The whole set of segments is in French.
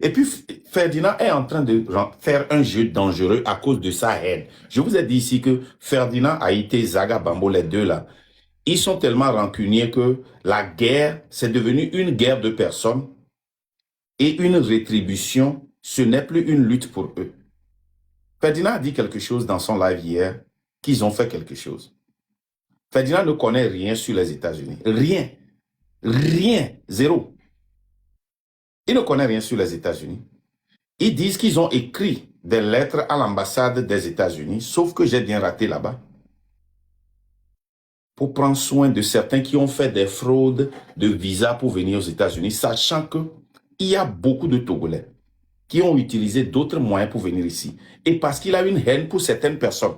Et puis, Ferdinand est en train de faire un jeu dangereux à cause de sa haine. Je vous ai dit ici que Ferdinand, Haïté, Zaga, Bambo, les deux là, ils sont tellement rancuniers que la guerre, c'est devenu une guerre de personnes et une rétribution, ce n'est plus une lutte pour eux. Ferdinand a dit quelque chose dans son live hier, qu'ils ont fait quelque chose. Ferdinand ne connaît rien sur les États-Unis. Rien. Rien. Zéro. Il ne connaît rien sur les États-Unis. Ils disent qu'ils ont écrit des lettres à l'ambassade des États-Unis, sauf que j'ai bien raté là-bas, pour prendre soin de certains qui ont fait des fraudes de visa pour venir aux États-Unis, sachant qu'il y a beaucoup de Togolais qui ont utilisé d'autres moyens pour venir ici. Et parce qu'il a une haine pour certaines personnes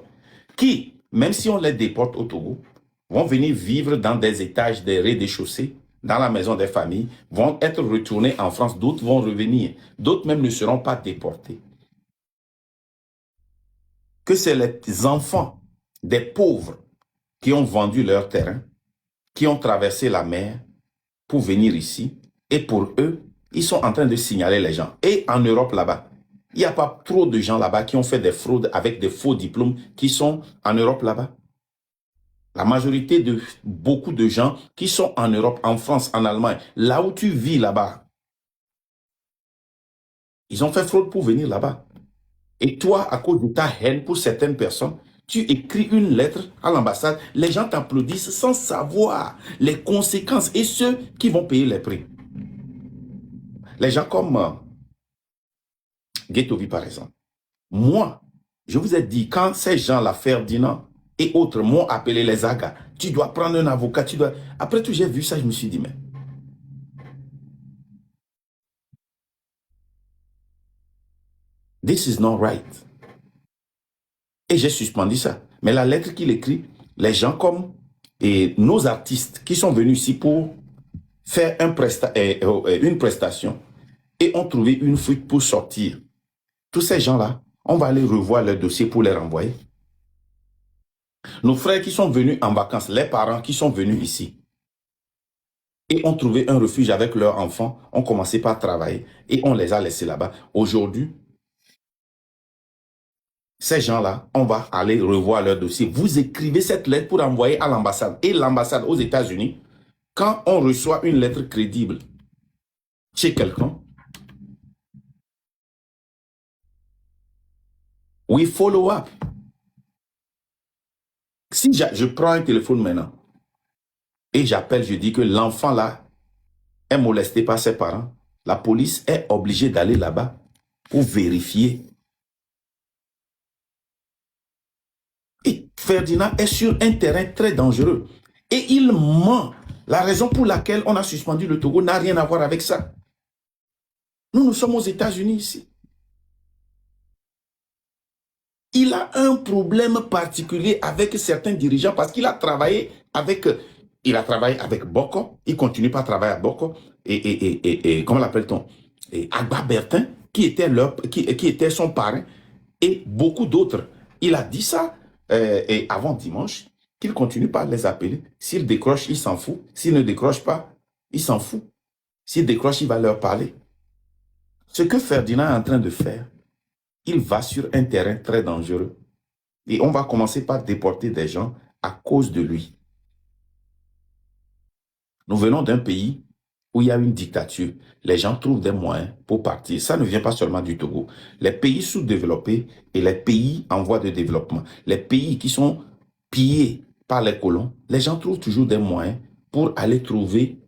qui, même si on les déporte au Togo, vont venir vivre dans des étages, des rez-de-chaussée, dans la maison des familles, vont être retournés en France, d'autres vont revenir, d'autres même ne seront pas déportés. Que c'est les enfants des pauvres qui ont vendu leur terrain, qui ont traversé la mer pour venir ici, et pour eux, ils sont en train de signaler les gens. Et en Europe là-bas, il n'y a pas trop de gens là-bas qui ont fait des fraudes avec des faux diplômes qui sont en Europe là-bas. La majorité de beaucoup de gens qui sont en Europe, en France, en Allemagne, là où tu vis là-bas, ils ont fait fraude pour venir là-bas. Et toi, à cause de ta haine pour certaines personnes, tu écris une lettre à l'ambassade, les gens t'applaudissent sans savoir les conséquences et ceux qui vont payer les prix. Les gens comme Guetovi, par exemple. Moi, je vous ai dit, quand ces gens-là, Ferdinand et autres, m'ont appelé les Agas, tu dois prendre un avocat, tu dois... Après tout, j'ai vu ça, je me suis dit, mais... This is not right. Et j'ai suspendu ça. Mais la lettre qu'il écrit, les gens comme nos artistes qui sont venus ici pour faire une prestation et ont trouvé une fuite pour sortir. Tous ces gens-là, on va aller revoir leur dossier pour les renvoyer. Nos frères qui sont venus en vacances, les parents qui sont venus ici et ont trouvé un refuge avec leurs enfants, ont commencé par travailler et on les a laissés là-bas. Aujourd'hui, ces gens-là, on va aller revoir leur dossier. Vous écrivez cette lettre pour envoyer à l'ambassade. Et l'ambassade aux États-Unis, quand on reçoit une lettre crédible chez quelqu'un, we follow up. Si je prends un téléphone maintenant et j'appelle, je dis que l'enfant là est molesté par ses parents, la police est obligée d'aller là-bas pour vérifier. Et Ferdinand est sur un terrain très dangereux. Et il ment. La raison pour laquelle on a suspendu le Togo n'a rien à voir avec ça. Nous sommes aux États-Unis ici. Il a un problème particulier avec certains dirigeants parce qu'il a travaillé avec Boko, il continue pas à travailler à Boko, et comment l'appelle-t-on, Agba Bertin, qui était son parrain, et beaucoup d'autres. Il a dit ça et avant dimanche, qu'il continue pas à les appeler. S'il décroche, il s'en fout. S'il ne décroche pas, il s'en fout. S'il décroche, il va leur parler. Ce que Ferdinand est en train de faire, il va sur un terrain très dangereux. Et on va commencer par déporter des gens à cause de lui. Nous venons d'un pays où il y a une dictature. Les gens trouvent des moyens pour partir. Ça ne vient pas seulement du Togo. Les pays sous-développés et les pays en voie de développement, les pays qui sont pillés par les colons, les gens trouvent toujours des moyens pour aller trouver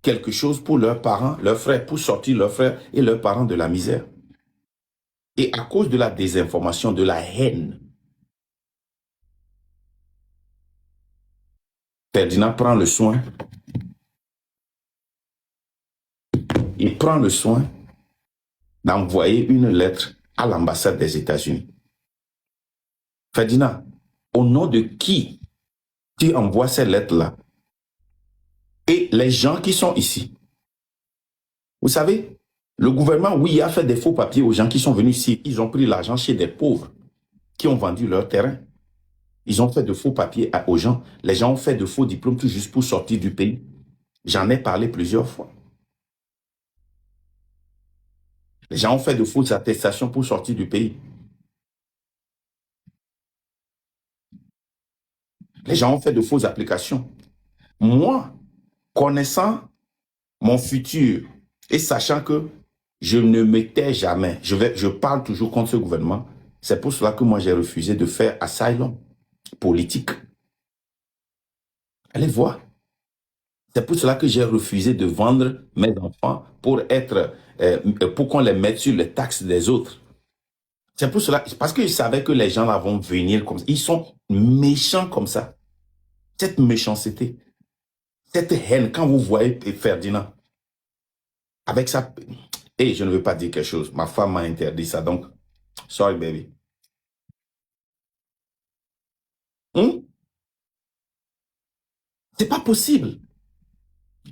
quelque chose pour leurs parents, leurs frères, pour sortir leurs frères et leurs parents de la misère. Et à cause de la désinformation, de la haine, Ferdinand prend le soin, il prend le soin d'envoyer une lettre à l'ambassade des États-Unis. Ferdinand, au nom de qui tu envoies ces lettres-là? Et les gens qui sont ici, vous savez, le gouvernement, oui, a fait des faux papiers aux gens qui sont venus ici. Ils ont pris l'argent chez des pauvres qui ont vendu leur terrain. Ils ont fait de faux papiers aux gens. Les gens ont fait de faux diplômes tout juste pour sortir du pays. J'en ai parlé plusieurs fois. Les gens ont fait de fausses attestations pour sortir du pays. Les gens ont fait de fausses applications. Moi, connaissant mon futur et sachant que je ne m'étais jamais, je parle toujours contre ce gouvernement, c'est pour cela que moi j'ai refusé de faire asylum politique. Allez voir. C'est pour cela que j'ai refusé de vendre mes enfants pour qu'on les mette sur les taxes des autres. C'est pour cela, parce que je savais que les gens là vont venir comme ça. Ils sont méchants comme ça. Cette méchanceté, cette haine, quand vous voyez Ferdinand, avec ça, et je ne veux pas dire quelque chose. Ma femme m'a interdit ça, donc, sorry baby. Hmm? C'est pas possible.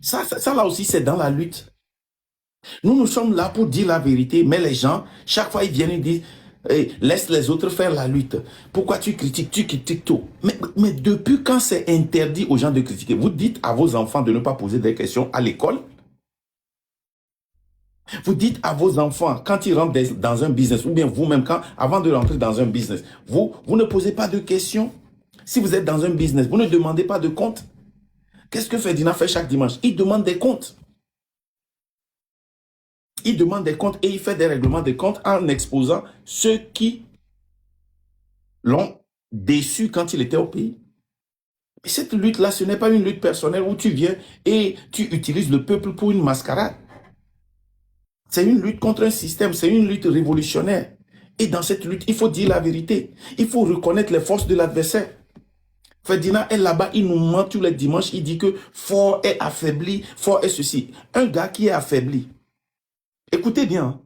Ça là aussi, c'est dans la lutte. Nous sommes là pour dire la vérité, mais les gens, chaque fois, ils viennent et disent, hey, laisse les autres faire la lutte. Pourquoi tu critiques tout. Mais depuis quand c'est interdit aux gens de critiquer? Vous dites à vos enfants de ne pas poser des questions à l'école. Vous dites à vos enfants, quand ils rentrent dans un business, ou bien vous-même, avant de rentrer dans un business, vous ne posez pas de questions. Si vous êtes dans un business, vous ne demandez pas de compte. Qu'est-ce que Ferdinand fait chaque dimanche? Il demande des comptes. Il demande des comptes et il fait des règlements de comptes en exposant ceux qui l'ont déçu quand il était au pays. Et cette lutte-là, ce n'est pas une lutte personnelle où tu viens et tu utilises le peuple pour une mascarade. C'est une lutte contre un système, c'est une lutte révolutionnaire. Et dans cette lutte, il faut dire la vérité. Il faut reconnaître les forces de l'adversaire. Ferdinand est là-bas, il nous ment tous les dimanches, il dit que fort est affaibli, fort est ceci. Un gars qui est affaibli, écoutez bien,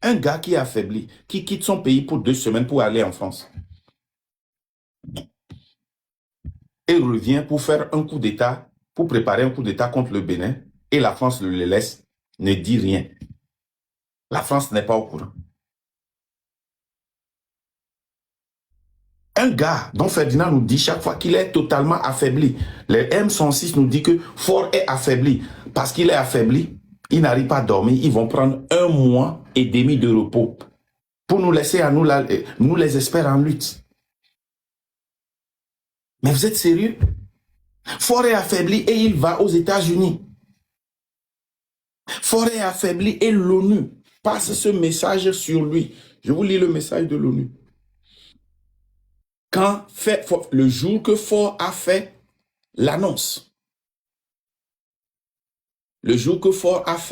un gars qui est affaibli, qui quitte son pays pour 2 semaines pour aller en France, et revient pour faire un coup d'État, pour préparer un coup d'État contre le Bénin, et la France le laisse, ne dit rien. La France n'est pas au courant. Un gars dont Ferdinand nous dit chaque fois qu'il est totalement affaibli. Le M106 nous dit que Fort est affaibli. Parce qu'il est affaibli, il n'arrive pas à dormir. Ils vont prendre 1 mois et demi de repos pour nous laisser à nous, nous les experts en lutte. Mais vous êtes sérieux? Fort est affaibli et il va aux États-Unis. Fort est affaibli et l'ONU passe ce message sur lui. Je vous lis le message de l'ONU. Le jour que Fort a fait l'annonce, le jour que Fort a fait